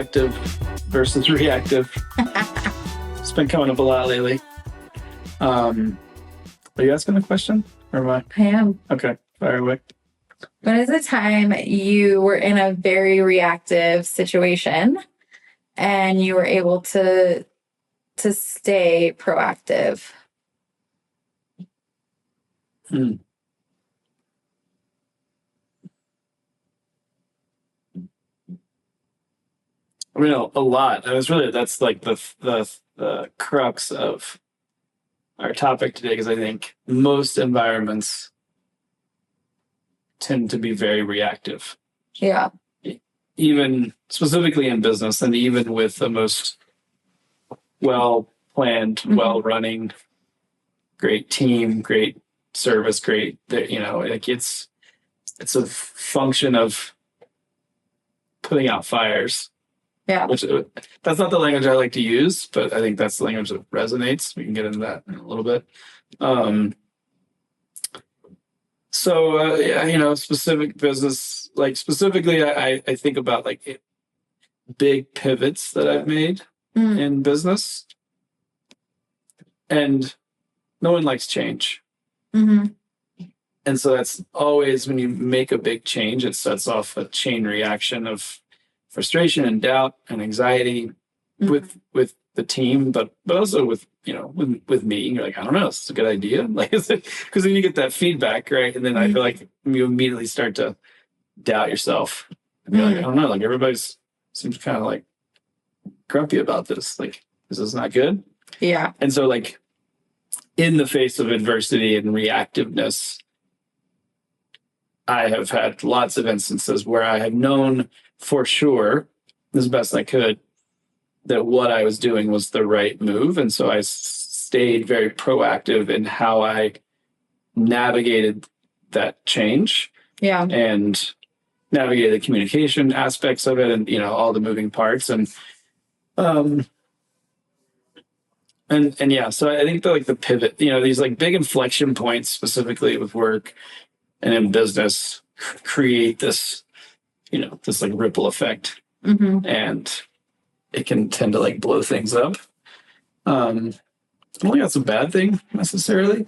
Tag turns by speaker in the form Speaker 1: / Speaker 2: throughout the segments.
Speaker 1: proactive versus reactive. It's been coming up a lot lately. Are you asking a question? Or am I?
Speaker 2: I am.
Speaker 1: Okay, fire away.
Speaker 2: When is the time you were in a very reactive situation and you were able to stay proactive?
Speaker 1: I mean, a lot. And it's really, that's like the crux of our topic today, because I think most environments tend to be very reactive.
Speaker 2: Yeah.
Speaker 1: Even specifically in business, and even with the most well-planned, well-running, great team, great service, great, like it's a function of putting out fires.
Speaker 2: Yeah.
Speaker 1: Which that's not the language I like to use, but I think that's the language that resonates. We can get into that in a little bit. Specific business, like specifically, I think about like big pivots that I've made in business, and no one likes change.
Speaker 2: Mm-hmm.
Speaker 1: And so that's always, when you make a big change, it sets off a chain reaction of frustration and doubt and anxiety with the team, but also with me. You're like, I don't know, is this a good idea? Like, is it? Because then you get that feedback, right? And then I feel like you immediately start to doubt yourself and be like, I don't know, like everybody's seems kind of like grumpy about this. Like, is this not good?
Speaker 2: Yeah.
Speaker 1: And so, like, in the face of adversity and reactiveness, I have had lots of instances where I have known for sure, as best I could, that what I was doing was the right move. And so I stayed very proactive in how I navigated that change.
Speaker 2: Yeah.
Speaker 1: And navigated the communication aspects of it, and all the moving parts. And yeah, so I think that, like, the pivot, these like big inflection points, specifically with work and in business, create this this like ripple effect, and it can tend to like blow things up. I don't think that's a bad thing necessarily,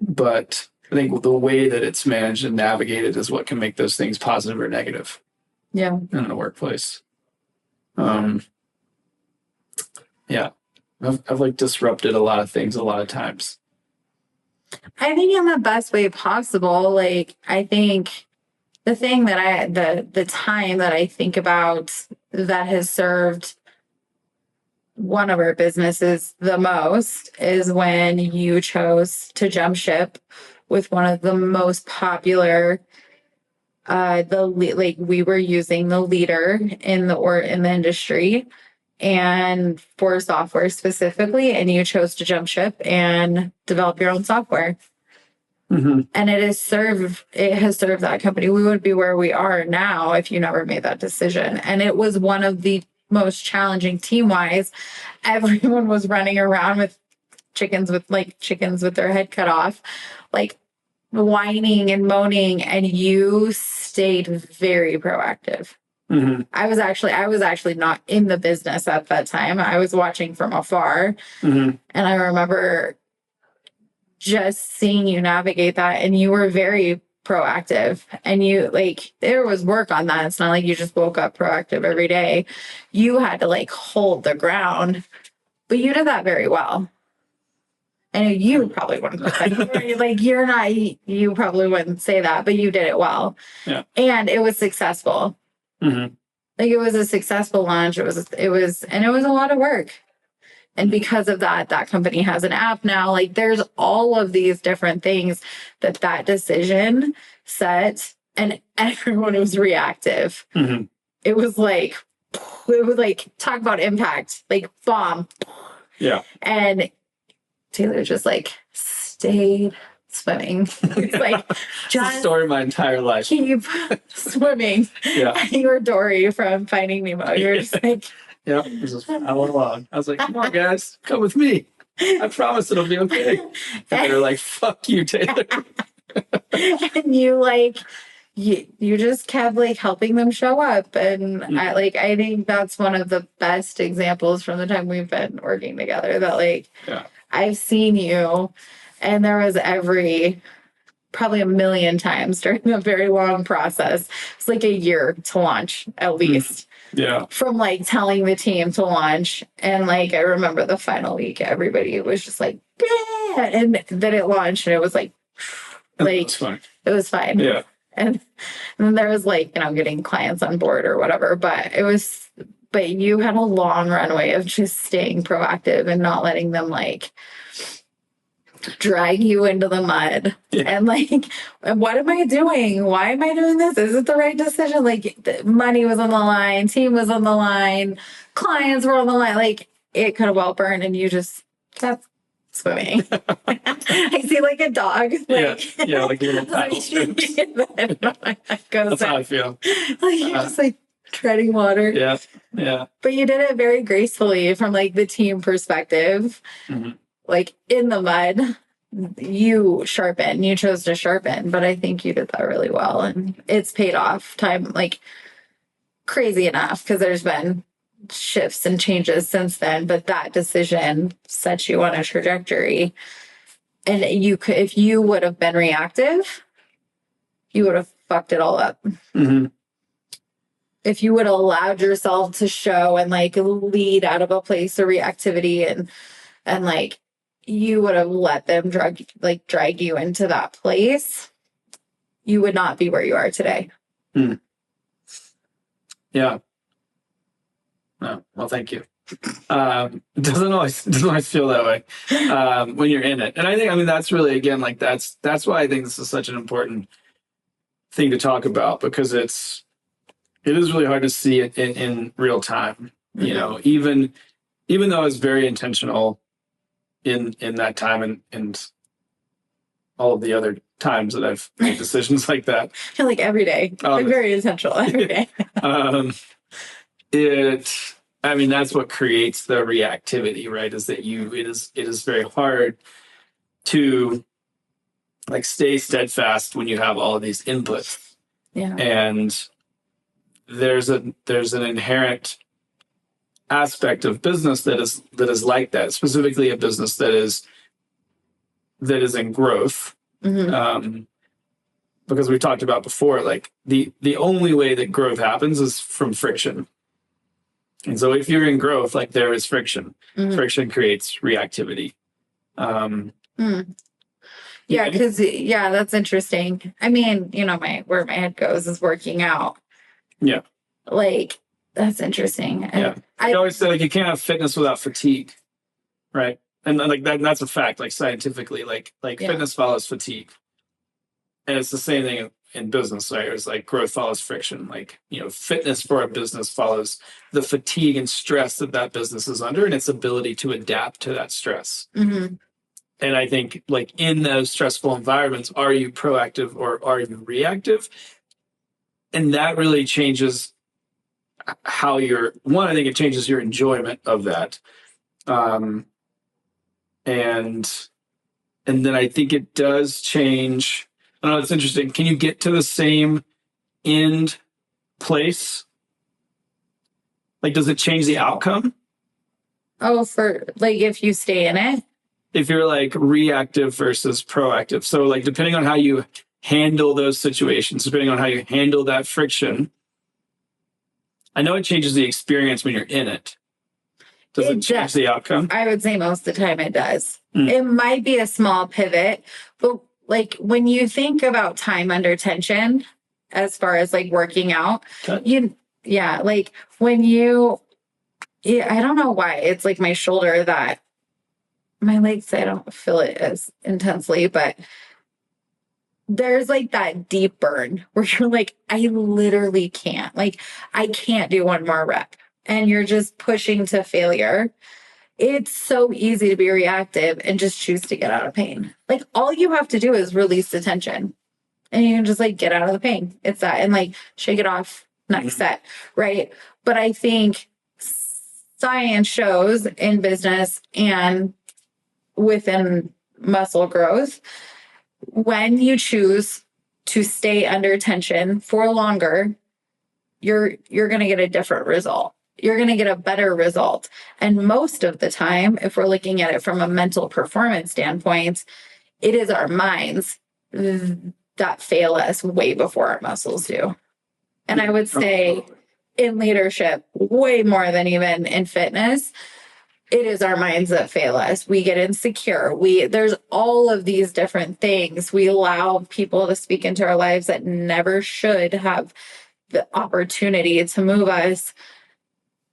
Speaker 1: but I think the way that it's managed and navigated is what can make those things positive or negative.
Speaker 2: Yeah.
Speaker 1: In the workplace. Yeah, I've like disrupted a lot of things a lot of times.
Speaker 2: I think in the best way possible. Like, I think the thing that the time that I think about that has served one of our businesses the most is when you chose to jump ship with one of the most popular, we were using the leader in the industry and for software specifically, and you chose to jump ship and develop your own software. And it has served that company. We would be where we are now if you never made that decision. And it was one of the most challenging team-wise. Everyone was running around with chickens with their head cut off, like whining and moaning, and you stayed very proactive. I was actually not in the business at that time. I was watching from afar. And I remember just seeing you navigate that, and you were very proactive, and there was work on that. It's not like you just woke up proactive every day. You had to like hold the ground, but you did that very well. And you probably wouldn't you probably wouldn't say that, but you did it well.
Speaker 1: Yeah.
Speaker 2: And it was successful. Like, it was a successful launch. It was a lot of work. And because of that, that company has an app now. Like, there's all of these different things that decision set, and everyone was reactive. It was like talk about impact, like bomb.
Speaker 1: Yeah.
Speaker 2: And Taylor just like stayed swimming. It's like,
Speaker 1: just the story of my entire life.
Speaker 2: Keep swimming.
Speaker 1: Yeah.
Speaker 2: And you were Dory from Finding Nemo. You're just like,
Speaker 1: yeah, this is I went along. I was like, come on, guys, come with me. I promise it'll be okay. And they were like, fuck you, Taylor.
Speaker 2: And you like you just kept like helping them show up. And I think that's one of the best examples from the time we've been working together that like,
Speaker 1: Yeah.
Speaker 2: I've seen you, and there was probably a million times during a very long process. It's like a year to launch at least.
Speaker 1: Yeah.
Speaker 2: From like telling the team to launch. And like I remember the final week, everybody was just like, yeah. And then it launched and it was like
Speaker 1: Fine.
Speaker 2: It was fine.
Speaker 1: Yeah.
Speaker 2: And then there was like, getting clients on board or whatever. But you had a long runway of just staying proactive and not letting them like drag you into the mud. Yeah. And like, what am I doing? Why am I doing this? Is it the right decision? Like, the money was on the line, team was on the line, clients were on the line. Like, it could have well burned, and you just kept swimming. I see like a dog. Like,
Speaker 1: yeah, like a little paddle strips. That's how I feel.
Speaker 2: Like, you're just like treading water.
Speaker 1: Yeah, yeah.
Speaker 2: But you did it very gracefully from like the team perspective. Mm-hmm. Like in the mud, you chose to sharpen, but I think you did that really well, and it's paid off time like crazy enough because there's been shifts and changes since then, but that decision set you on a trajectory. And if you would have been reactive, you would have fucked it all up. Mm-hmm. If you would have allowed yourself to show and like lead out of a place of reactivity and like you would have let them drag you into that place, you would not be where you are today.
Speaker 1: Mm. Yeah. No, well, thank you. It doesn't always feel that way when you're in it. And I think, that's really, again, like that's why I think this is such an important thing to talk about, because it is really hard to see it in real time. Mm-hmm. Even though it's very intentional in that time and all of the other times that I've made decisions like that.
Speaker 2: Like every day. I'm very intentional every day.
Speaker 1: That's what creates the reactivity, right? Is that it is very hard to like stay steadfast when you have all of these inputs.
Speaker 2: Yeah.
Speaker 1: And there's an inherent aspect of business that is like that, specifically a business that is in growth. Mm-hmm. Because we talked about before, like the only way that growth happens is from friction. And so if you're in growth, like there is friction. Mm-hmm. Friction creates reactivity.
Speaker 2: Yeah, because that's interesting. Where my head goes is working out. Yeah. Like, that's interesting.
Speaker 1: Yeah. I always say, like, you can't have fitness without fatigue, right? And like that's a fact, like scientifically, like fitness follows fatigue. And it's the same thing in business, right? It's like growth follows friction. Like, fitness for a business follows the fatigue and stress that business is under and its ability to adapt to that stress. Mm-hmm. And I think, like, in those stressful environments, are you proactive or are you reactive? And that really changes how I think it changes your enjoyment of that. And then I think it does change. I don't know, it's interesting. Can you get to the same end place? Like, does it change the outcome?
Speaker 2: Oh, for like if you stay in it?
Speaker 1: If you're like reactive versus proactive. So like depending on how you handle those situations, depending on how you handle that friction, I know it changes the experience when you're in it. Does it change the outcome?
Speaker 2: I would say most of the time it does. It might be a small pivot, but like when you think about time under tension, as far as like working out, like when I don't know why it's like my shoulder that my legs, I don't feel it as intensely, but there's like that deep burn where you're like, I literally can't. Like, I can't do one more rep. And you're just pushing to failure. It's so easy to be reactive and just choose to get out of pain. Like, all you have to do is release the tension. And you can just like get out of the pain. It's that. And like shake it off next set. Right. But I think science shows in business and within muscle growth, when you choose to stay under tension for longer, you're going to get a different result. You're going to get a better result. And most of the time, if we're looking at it from a mental performance standpoint, it is our minds that fail us way before our muscles do. And I would say in leadership, way more than even in fitness, it is our minds that fail us. We get insecure. There's all of these different things. We allow people to speak into our lives that never should have the opportunity to move us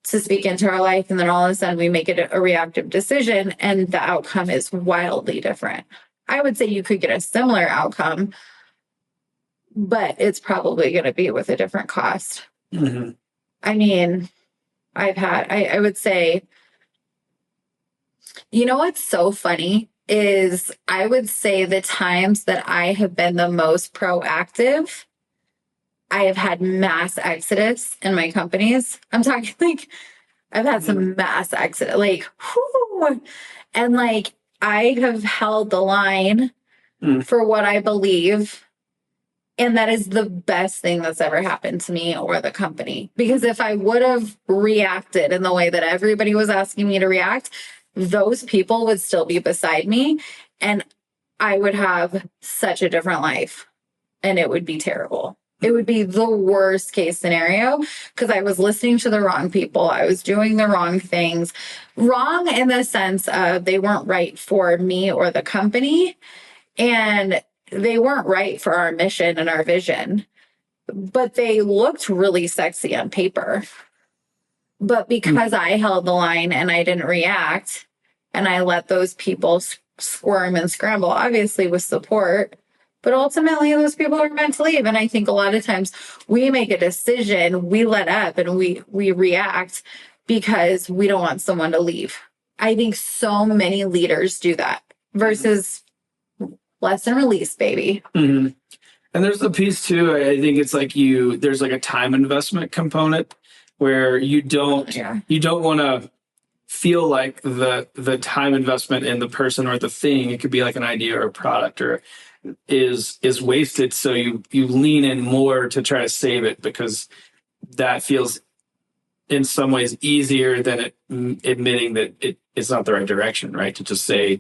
Speaker 2: to speak into our life. And then all of a sudden we make it a reactive decision and the outcome is wildly different. I would say you could get a similar outcome, but it's probably going to be with a different cost.
Speaker 1: Mm-hmm.
Speaker 2: I mean, I would say, you know what's so funny is I would say the times that I have been the most proactive, I have had mass exodus in my companies. I'm talking like I've had some mass exodus, like, whew, and like I have held the line for what I believe. And that is the best thing that's ever happened to me or the company. Because if I would have reacted in the way that everybody was asking me to react, those people would still be beside me and I would have such a different life and it would be terrible. It would be the worst case scenario because I was listening to the wrong people. I was doing the wrong things. Wrong in the sense of they weren't right for me or the company. And they weren't right for our mission and our vision, but they looked really sexy on paper. But because I held the line and I didn't react and I let those people squirm and scramble, obviously with support, but ultimately those people are meant to leave. And I think a lot of times we make a decision, we let up and we react because we don't want someone to leave. I think so many leaders do that versus lesson release, baby.
Speaker 1: Mm-hmm. And there's the piece too. I think it's like there's like a time investment component where you don't want to feel like the time investment in the person or the thing, it could be like an idea or a product or is wasted. So you lean in more to try to save it because that feels in some ways easier than admitting that it's not the right direction, right? To just say,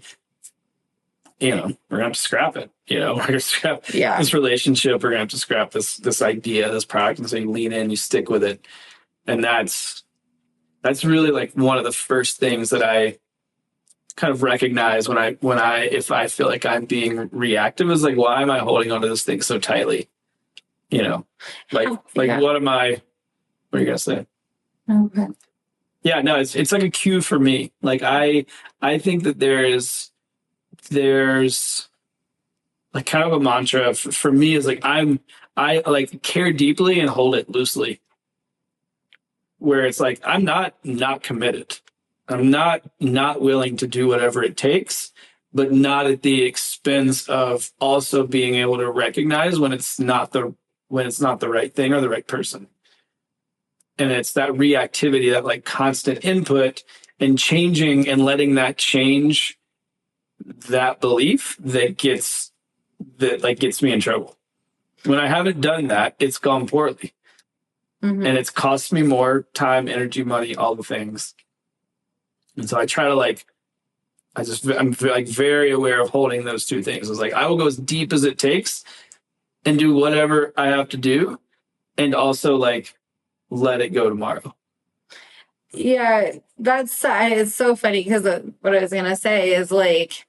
Speaker 1: we're gonna have to scrap it. We're gonna scrap this relationship. We're gonna have to scrap this idea, this product. And so you lean in, you stick with it. And that's really like one of the first things that I kind of recognize if I feel like I'm being reactive is like, why am I holding onto this thing so tightly? What are you gonna say?
Speaker 2: Okay.
Speaker 1: Yeah, no, it's like a cue for me. Like I think that there's like kind of a mantra for me is like I like care deeply and hold it loosely. Where it's like I'm not committed. I'm not willing to do whatever it takes, but not at the expense of also being able to recognize when it's not the right thing or the right person. And it's that reactivity, that like constant input and changing and letting that change that belief that gets me in trouble. When I haven't done that, it's gone poorly. Mm-hmm. And it's cost me more time, energy, money, all the things. And so I try to I'm like very aware of holding those two things. It's like, I will go as deep as it takes and do whatever I have to do. And also like, let it go tomorrow.
Speaker 2: Yeah, it's so funny because what I was going to say is like,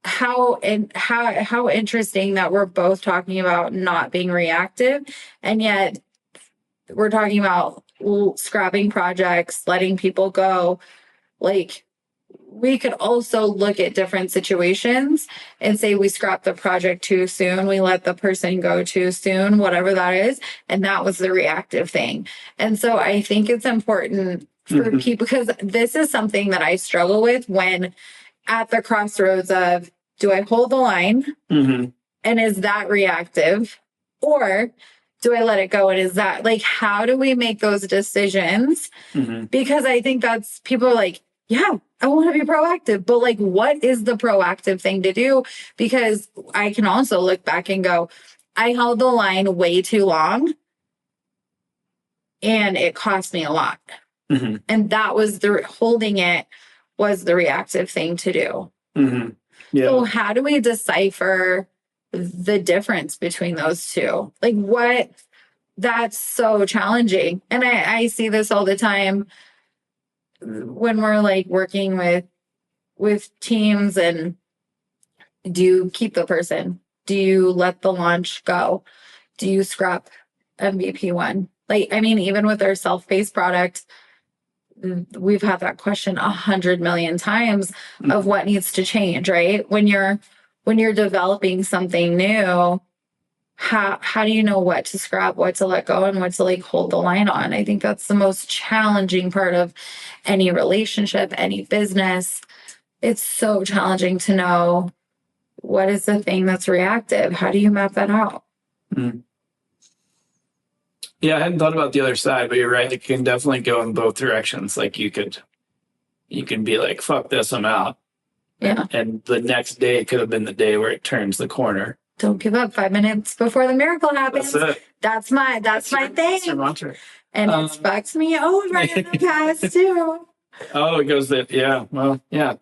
Speaker 2: how interesting that we're both talking about not being reactive and yet we're talking about scrapping projects, letting people go. Like we could also look at different situations and say we scrapped the project too soon, we let the person go too soon, whatever that is, and that was the reactive thing. And so I think it's important for people because this is something that I struggle with when at the crossroads of, do I hold the line? Mm-hmm. And is that reactive? Or do I let it go? And is that like, how do we make those decisions? Mm-hmm. Because I think people are like, Yeah, I want to be proactive, but like, what is the proactive thing to do? Because I can also look back and go, I held the line way too long and it cost me a lot.
Speaker 1: Mm-hmm.
Speaker 2: And that was the holding it was the reactive thing to do.
Speaker 1: Mm-hmm. Yeah.
Speaker 2: So how do we decipher the difference between those two? Like what that's so challenging. And I see this all the time when we're like working with teams. And do you keep the person? Do you let the launch go? Do you scrap MVP one? Like, I mean, even with our self-paced product, we've had that question 100 million times of what needs to change, right? When you're developing something new, how do you know what to scrap, what to let go, and what to like hold the line on? I think that's the most challenging part of any relationship, any business. It's so challenging to know what is the thing that's reactive. How do you map that out?
Speaker 1: Mm-hmm. Yeah, I hadn't thought about the other side, but you're right. It can definitely go in both directions. Like you can be like, fuck this, I'm out.
Speaker 2: Yeah.
Speaker 1: And the next day could have been the day where it turns the corner.
Speaker 2: Don't give up 5 minutes before the miracle happens.
Speaker 1: That's it.
Speaker 2: That's my thing.
Speaker 1: That's your mantra.
Speaker 2: And it's fucked me over in the past too.
Speaker 1: Oh, it goes that. Yeah. Well, yeah.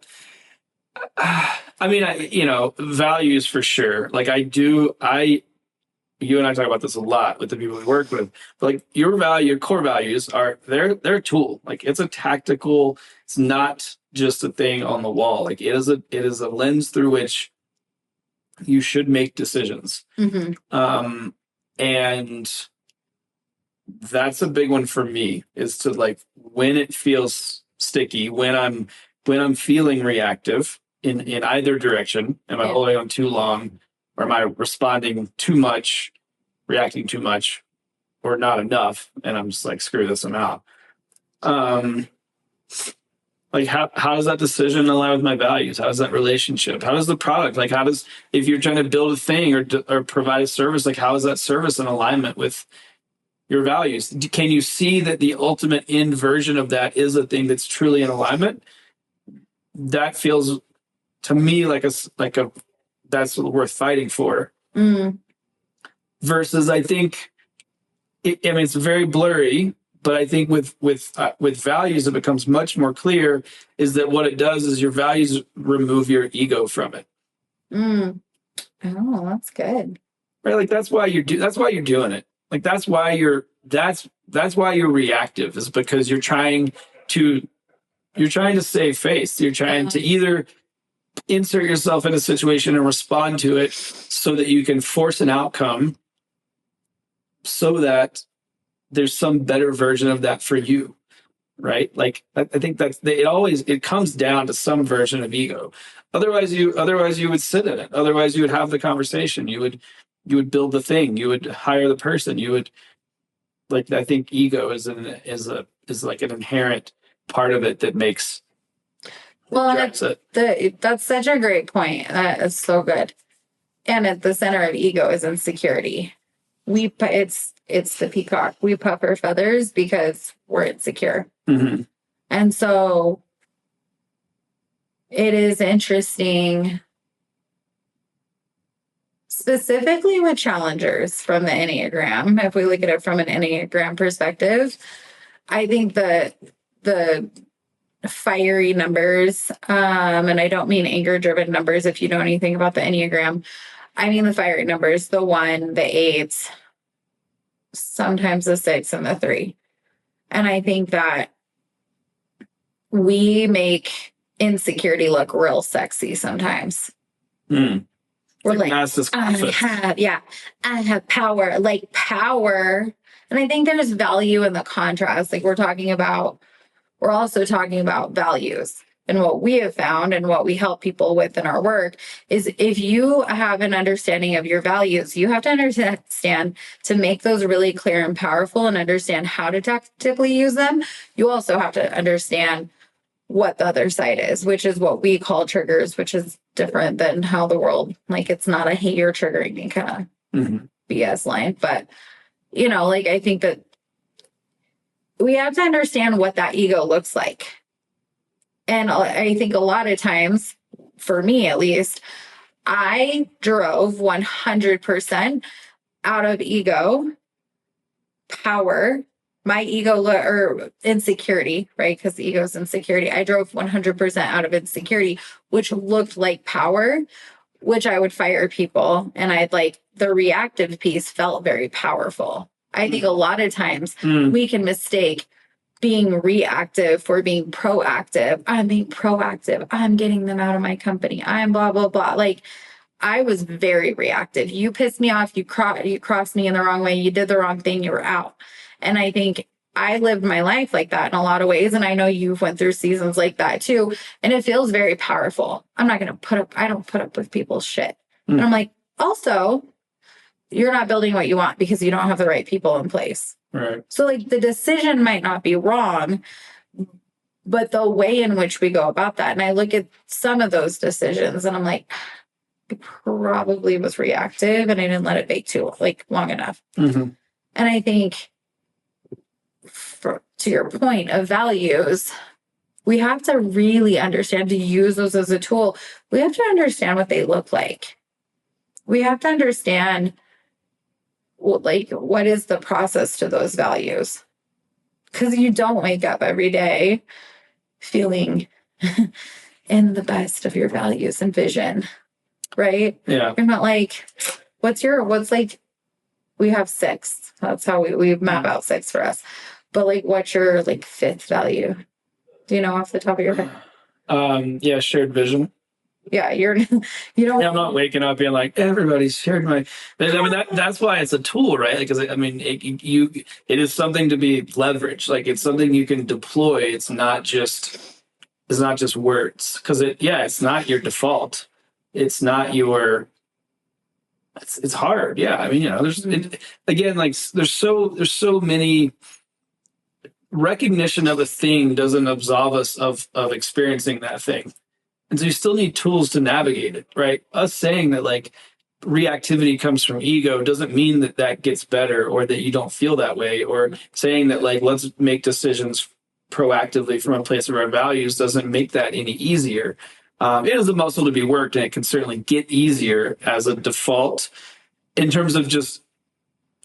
Speaker 1: I mean, values for sure. Like you and I talk about this a lot with the people we work with. But like your core values they're a tool. Like it's a tactical. It's not just a thing on the wall. Like it is a lens through which you should make decisions.
Speaker 2: Mm-hmm.
Speaker 1: And that's a big one for me, is to like when it feels sticky, when I'm feeling reactive in either direction. Am I holding on too long? Or am I responding too much, reacting too much, or not enough? And I'm just like, screw this, I'm out. Like how does that decision align with my values? How does that relationship? How does the product, like if you're trying to build a thing or provide a service, like how is that service in alignment with your values? Can you see that the ultimate end version of that is a thing that's truly in alignment? That feels to me like a that's worth fighting for.
Speaker 2: Mm.
Speaker 1: Versus, I think, it's very blurry, but I think with values, it becomes much more clear. Is that what it does? Is your values remove your ego from it?
Speaker 2: Mm. Oh, that's good.
Speaker 1: Right, like that's why you're doing it. Like that's why you're reactive, is because you're trying to save face. You're trying to either insert yourself in a situation and respond to it so that you can force an outcome so that there's some better version of that for you, right? Like I think it comes down to some version of ego. Otherwise you would sit in it. Otherwise you would have the conversation. You would build the thing. You would hire the person. You would, like, I think ego is like an inherent part of it that makes.
Speaker 2: Well, that's such a great point. That is so good. And at the center of ego is insecurity. It's the peacock. We puff our feathers because we're insecure.
Speaker 1: Mm-hmm.
Speaker 2: And so it is interesting, specifically with challengers from the Enneagram. If we look at it from an Enneagram perspective, I think that the fiery numbers, and I don't mean anger driven numbers. If you know anything about the Enneagram, I mean the fiery numbers, the 1, the 8, sometimes the 6 and the 3. And I think that we make insecurity look real sexy sometimes.
Speaker 1: Mm.
Speaker 2: We're like I have power, like power. And I think there's value in the contrast. Like we're also talking about values. And what we have found and what we help people with in our work is if you have an understanding of your values, you have to understand to make those really clear and powerful and understand how to tactically use them. You also have to understand what the other side is, which is what we call triggers, which is different than how the world, like it's not a hey, you're triggering me kind of BS line. But, like I think that we have to understand what that ego looks like. And I think a lot of times, for me at least, I drove 100% out of ego, power, my ego or insecurity, right? Because the ego is insecurity. I drove 100% out of insecurity, which looked like power, which I would fire people. And I'd like the reactive piece felt very powerful. I think a lot of times we can mistake being reactive for being proactive. I'm being proactive. I'm getting them out of my company. I'm blah, blah, blah. Like, I was very reactive. You pissed me off. You crossed me in the wrong way. You did the wrong thing. You were out. And I think I lived my life like that in a lot of ways. And I know you've went through seasons like that too. And it feels very powerful. I'm not going to I don't put up with people's shit. And I'm like, also, you're not building what you want because you don't have the right people in place.
Speaker 1: Right.
Speaker 2: So like the decision might not be wrong, but the way in which we go about that. And I look at some of those decisions and I'm like, it probably was reactive and I didn't let it bake too long enough. And I think to your point of values, we have to really understand to use those as a tool. We have to understand what they look like. We have to understand what is the process to those values? Because you don't wake up every day feeling in the best of your values and vision, right?
Speaker 1: Yeah.
Speaker 2: You're not like, we have 6. That's how we map out 6 for us. But like, what's your like 5th value? Do you know off the top of your head?
Speaker 1: Yeah, shared vision.
Speaker 2: Yeah, you don't.
Speaker 1: I'm not waking up being like everybody's shared my. I mean that's why it's a tool, right? Because I mean, it is something to be leveraged. Like it's something you can deploy. It's not just words. Because it's not your default. It's not your. It's hard. Yeah, I mean, there's so many. Recognition of a thing doesn't absolve us of experiencing that thing. And so you still need tools to navigate it, right? Us saying that like reactivity comes from ego doesn't mean that gets better or that you don't feel that way, or saying that like let's make decisions proactively from a place of our values doesn't make that any easier. It is a muscle to be worked, and it can certainly get easier as a default in terms of just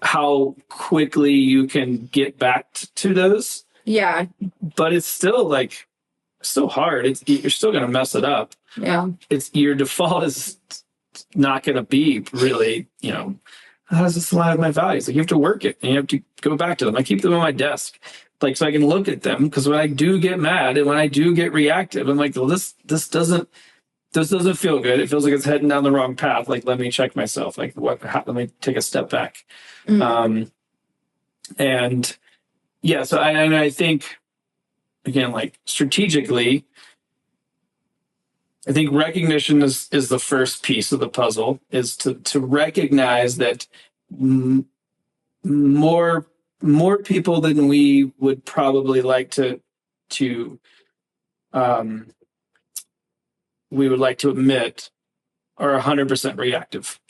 Speaker 1: how quickly you can get back to those.
Speaker 2: Yeah.
Speaker 1: But it's still like so hard. You're still going to mess it up.
Speaker 2: Yeah.
Speaker 1: It's your default is not going to be really, how does this align with my values? Like you have to work it and you have to go back to them. I keep them on my desk, like, so I can look at them. Because when I do get mad and when I do get reactive, I'm like, well, this doesn't feel good. It feels like it's heading down the wrong path. Like, let me check myself. Like let me take a step back. And yeah, so I think, again, like strategically, I think recognition is the first piece of the puzzle, is to recognize that more people than we would probably like to we would like to admit are 100% reactive.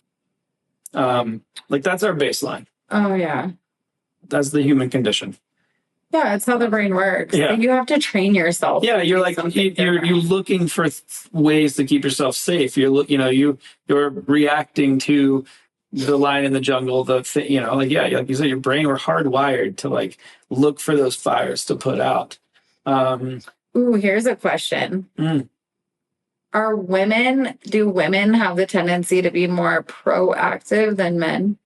Speaker 1: Like that's our baseline.
Speaker 2: Oh yeah.
Speaker 1: That's the human condition.
Speaker 2: Yeah, it's how the brain works.
Speaker 1: Yeah.
Speaker 2: You have to train yourself.
Speaker 1: Yeah, you're like you're looking for ways to keep yourself safe. You're reacting to the lion in the jungle. Like you said, your brain were hardwired to like look for those fires to put out.
Speaker 2: Ooh, here's a question. Do women have the tendency to be more proactive than men?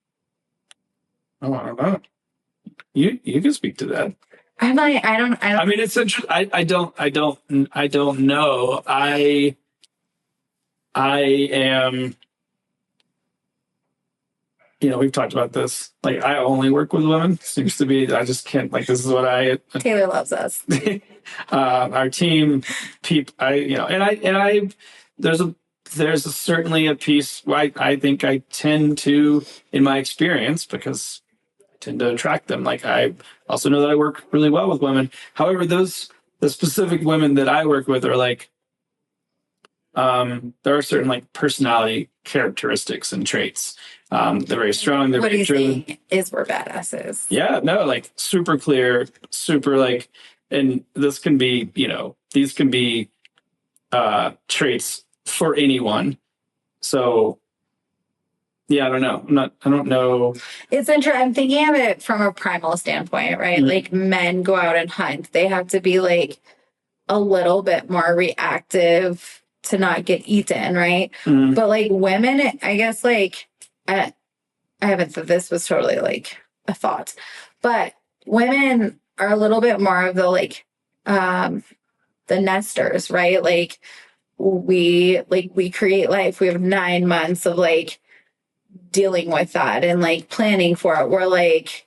Speaker 1: Oh, I don't know. You can speak to that.
Speaker 2: I don't.
Speaker 1: I mean, it's interesting. I don't know. I am. We've talked about this. Like, I only work with women. Seems to be. I just can't. Like, this is what I.
Speaker 2: Taylor loves us.
Speaker 1: Our team, there's certainly a piece where I think I tend to, in my experience, because tend to attract them. Like I also know that I work really well with women. However, the specific women that I work with are like, there are certain like personality characteristics and traits. They're very strong. They're very driven.
Speaker 2: Is we're badasses.
Speaker 1: Yeah, no, like super clear, super like, and this can be, these can be traits for anyone. So yeah, I don't know. I don't know.
Speaker 2: It's interesting. I'm thinking of it from a primal standpoint, right?
Speaker 1: Mhm.
Speaker 2: Like men go out and hunt. They have to be like a little bit more reactive to not get eaten, right?
Speaker 1: Mhm.
Speaker 2: But like women, I guess like I, I haven't this was totally like a thought. But women are a little bit more of the like the nesters, right? Like we create life. We have 9 months of like dealing with that and like planning for it. We're like,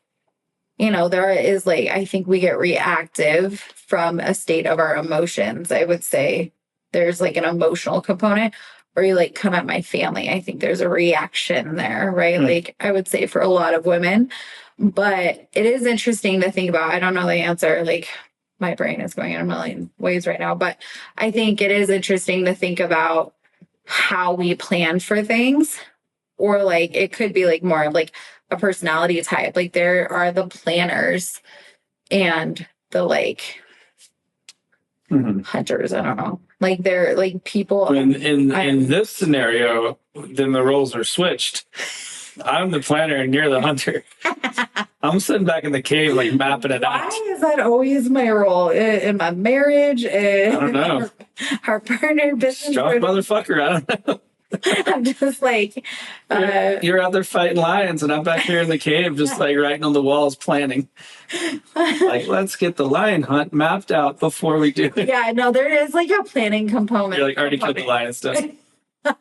Speaker 2: there is like, I think we get reactive from a state of our emotions. I would say there's like an emotional component where you like come at my family. I think there's a reaction there, right? Like I would say for a lot of women, but it is interesting to think about. I don't know the answer. Like my brain is going in a million ways right now, but I think it is interesting to think about how we plan for things, or like it could be like more of like a personality type. Like there are the planners and the like hunters. I don't know. Like they're like people.
Speaker 1: In this scenario, then the roles are switched. I'm the planner and you're the hunter. I'm sitting back in the cave, like mapping it out.
Speaker 2: Why is that always my role in my marriage?
Speaker 1: I don't know.
Speaker 2: Our partner business.
Speaker 1: Strong motherfucker. I don't know.
Speaker 2: I'm just like,
Speaker 1: you're out there fighting lions, and I'm back here in the cave, just like writing on the walls, planning. Like, let's get the lion hunt mapped out before we do it.
Speaker 2: Yeah, no, there is like a planning component.
Speaker 1: You're like, already killed the lion stuff.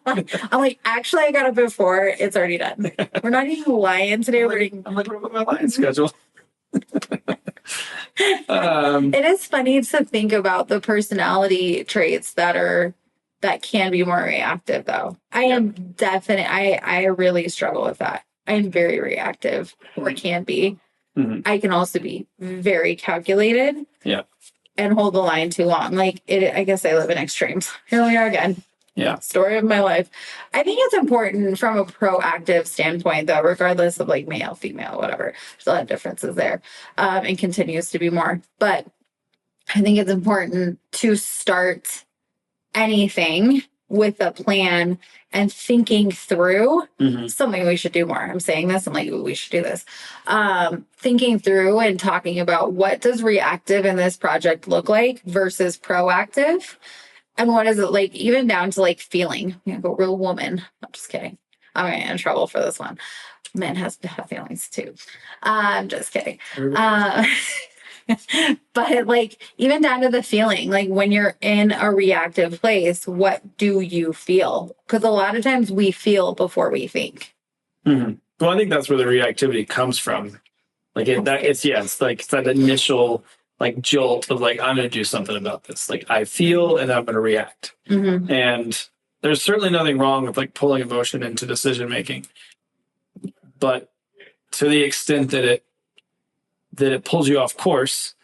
Speaker 2: I'm like, actually, I got it before. It's already done. We're not eating lion today.
Speaker 1: I'm like, what about my lion schedule?
Speaker 2: It is funny to think about the personality traits that can be more reactive, though. I am definite. I really struggle with that. I am very reactive, or can be. I can also be very calculated.
Speaker 1: Yeah.
Speaker 2: And hold the line too long. Like it. I guess I live in extremes. Here we are again.
Speaker 1: Yeah.
Speaker 2: Story of my life. I think it's important from a proactive standpoint, though, regardless of like male, female, whatever. There's a lot of differences there, and continues to be more. But I think it's important to start anything with a plan and thinking through something we should do more. I'm saying this, I'm like, we should do this. Thinking through and talking about what does reactive in this project look like versus proactive. And what is it like, even down to like feeling, a real woman. I'm just kidding. I'm going to get in trouble for this one. Men has to have feelings too. I'm just kidding. But like, even down to the feeling, like when you're in a reactive place, what do you feel? Because a lot of times we feel before we think.
Speaker 1: Well, I think that's where the reactivity comes from. Like it's like it's that initial like jolt of like, I'm going to do something about this. Like I feel and I'm going to react. And there's certainly nothing wrong with like pulling emotion into decision making. But to the extent that it pulls you off course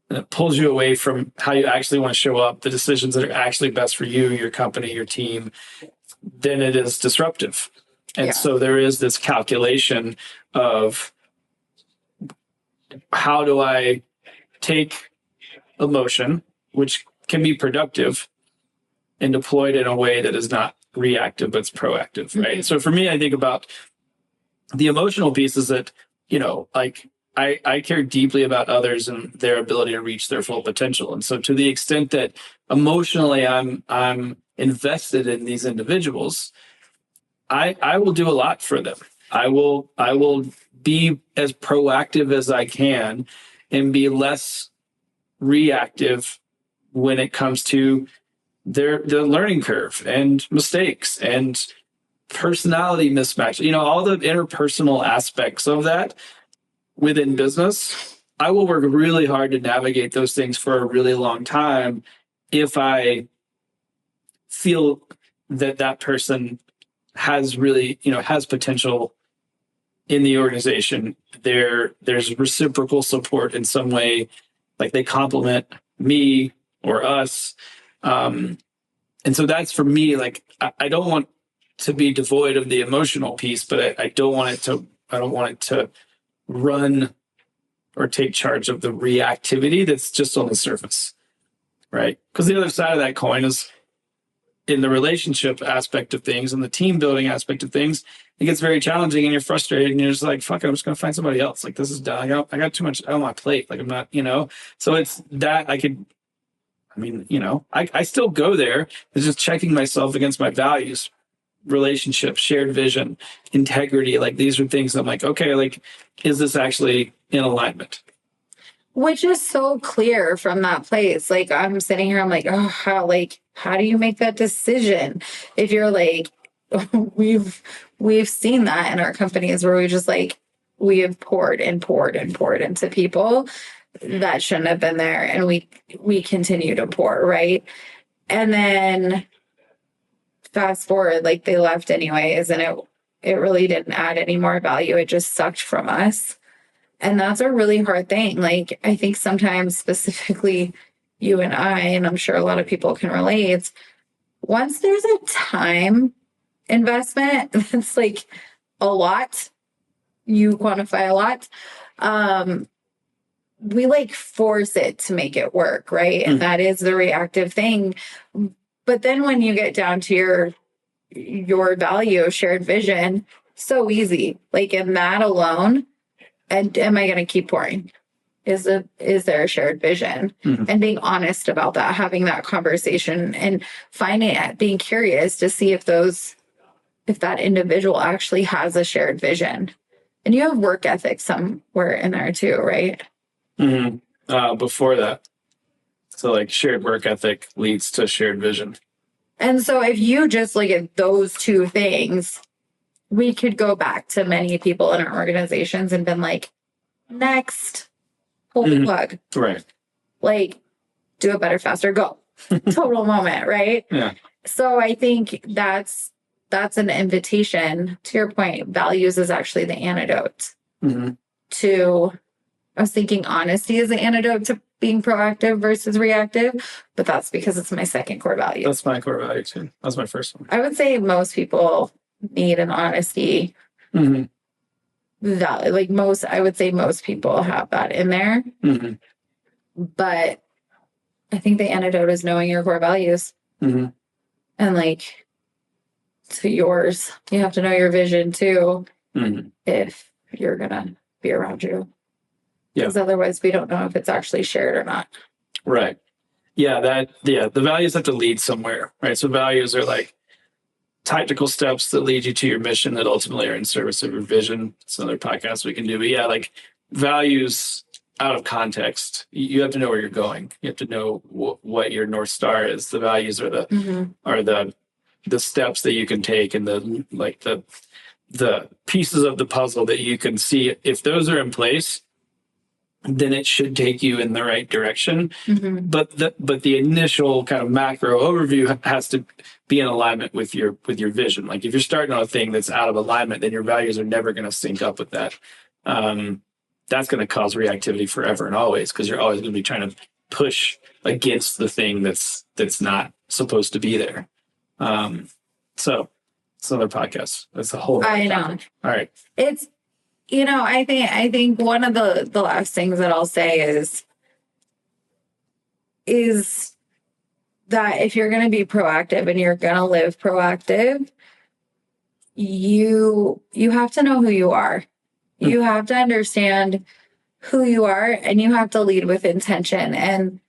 Speaker 1: and it pulls you away from how you actually want to show up, the decisions that are actually best for you, your company, your team, then it is disruptive. And so there is this calculation of how do I take emotion, which can be productive, and deploy it in a way that is not reactive, but it's proactive, right? So for me, I think about the emotional pieces that, like I care deeply about others and their ability to reach their full potential. And so to the extent that emotionally I'm invested in these individuals, I will do a lot for them. I will be as proactive as I can and be less reactive when it comes to the learning curve and mistakes and personality mismatch. All the interpersonal aspects of that within business. I will work really hard to navigate those things for a really long time if I feel that person has really, has potential in the organization. There's reciprocal support in some way, like they complement me or us. And so that's for me, like, I don't want to be devoid of the emotional piece, but I don't want it to run or take charge of the reactivity that's just on the surface. Right. Because the other side of that coin is in the relationship aspect of things and the team building aspect of things, it gets very challenging and you're frustrated and you're just like, fuck it, I'm just going to find somebody else. Like, this is done. I got too much on my plate. Like, I'm not, so it's that I still go there. It's just checking myself against my values, relationships, shared vision, integrity. Like, these are things I'm like, okay, like, is this actually in alignment?
Speaker 2: Which is so clear from that place. Like, I'm sitting here, I'm like, oh, how do you make that decision? If you're like, we've seen that in our companies where we have poured and poured and poured into people that shouldn't have been there, and we continue to pour, right? And then fast forward, like, they left anyways, and it really didn't add any more value. It just sucked from us. And that's a really hard thing. Like, I think sometimes, specifically you and I, and I'm sure a lot of people can relate, once there's a time investment that's like a lot, you quantify a lot, we like force it to make it work, right? And that is the reactive thing. But then when you get down to your value, shared vision, so easy. Like, in that alone, and am I going to keep pouring? Is there a shared vision? And being honest about that, having that conversation and finding it, being curious to see if that individual actually has a shared vision. And you have work ethic somewhere in there too, right?
Speaker 1: Before that. So, like, shared work ethic leads to shared vision.
Speaker 2: And so if you just look at those two things, we could go back to many people in our organizations and been like, next, pull the plug.
Speaker 1: Right.
Speaker 2: Like, do it better, faster, go. Total moment, right?
Speaker 1: Yeah.
Speaker 2: So I think that's an invitation. To your point, values is actually the antidote to, I was thinking honesty is the antidote to being proactive versus reactive, but that's because it's my second core value.
Speaker 1: That's my core value too. That's my first one.
Speaker 2: I would say most people need an honesty value. Like, I would say most people have that in there. But I think the antidote is knowing your core values. And like, to yours, you have to know your vision too, if you're gonna be around you. Because otherwise we don't know if it's actually shared or not.
Speaker 1: Right. Yeah, the values have to lead somewhere, right? So values are like tactical steps that lead you to your mission that ultimately are in service of your vision. It's another podcast we can do. But yeah, like, values out of context, you have to know where you're going. You have to know what your North Star is. The values are the steps that you can take, and the pieces of the puzzle that you can see. If those are in place, then it should take you in the right direction. But the initial kind of macro overview has to be in alignment with your vision. Like, if you're starting on a thing that's out of alignment, then your values are never going to sync up with that. That's going to cause reactivity forever and always, because you're always going to be trying to push against the thing that's not supposed to be there. So it's another podcast. That's a whole.
Speaker 2: I know.
Speaker 1: Topic. All right.
Speaker 2: It's, I think one of the last things that I'll say is that if you're going to be proactive and you're going to live proactive, you have to know who you are. You have to understand who you are, and you have to lead with intention. And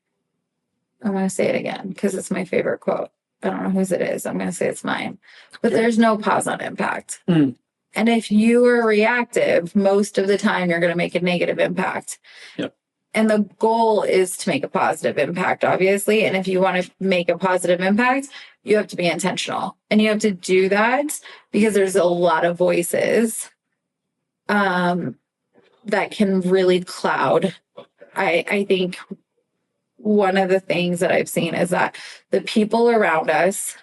Speaker 2: I'm going to say it again because it's my favorite quote. I don't know whose it is. I'm going to say it's mine. But there's no pause on impact. And if you are reactive, most of the time you're going to make a negative impact.
Speaker 1: Yep.
Speaker 2: And the goal is to make a positive impact, obviously. And if you want to make a positive impact, you have to be intentional. And you have to do that because there's a lot of voices that can really cloud. I think one of the things that I've seen is that the people around us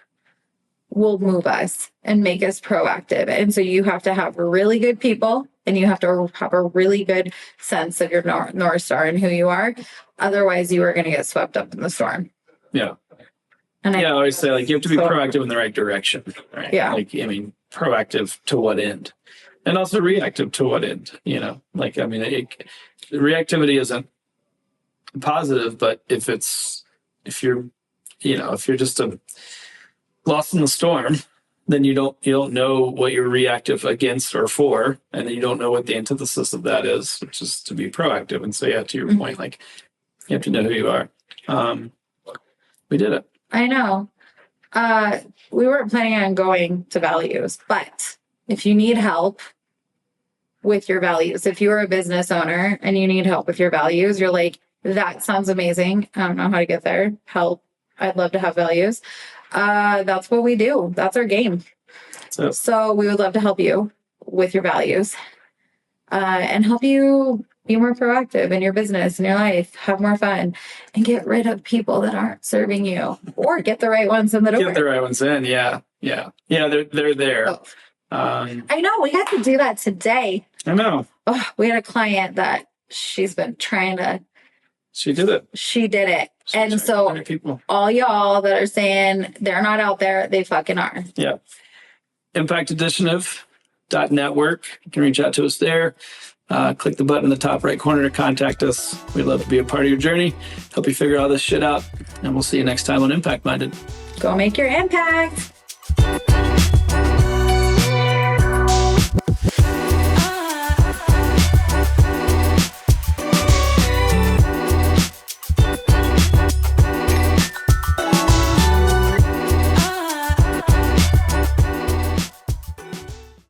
Speaker 2: will move us and make us proactive. And so you have to have really good people, and you have to have a really good sense of your North Star and who you are. Otherwise, you are going to get swept up in the storm.
Speaker 1: Yeah.
Speaker 2: And
Speaker 1: I always say, like, you have to be proactive in the right direction, right?
Speaker 2: Yeah.
Speaker 1: Like, I mean, proactive to what end? And also reactive to what end? Like, I mean, reactivity isn't positive, but if you're just lost in the storm, then you don't know what you're reactive against or for, and then you don't know what the antithesis of that is, which is to be proactive. And so, yeah, to your point, like you have to know who you are. We did it.
Speaker 2: I know. We weren't planning on going to values, but if you need help with your values, if you're a business owner and you need help with your values, you're like, that sounds amazing. I don't know how to get there. Help. I'd love to have values. That's what we do. That's our game. So we would love to help you with your values and help you be more proactive in your business, in your life, have more fun, and get rid of people that aren't serving you, or get the right ones in the door.
Speaker 1: Get the right ones in. Yeah. They're there.
Speaker 2: Oh. I know. We had to do that today.
Speaker 1: I know.
Speaker 2: Oh, we had a client that she's been trying to.
Speaker 1: She did it.
Speaker 2: She did it. And so all y'all that are saying they're not out there, they fucking are.
Speaker 1: Yeah. impactadditive.network. You can reach out to us there. Click the button in the top right corner to contact us. We'd love to be a part of your journey, help you figure all this shit out, and we'll see you next time on Impact Minded.
Speaker 2: Go make your impact.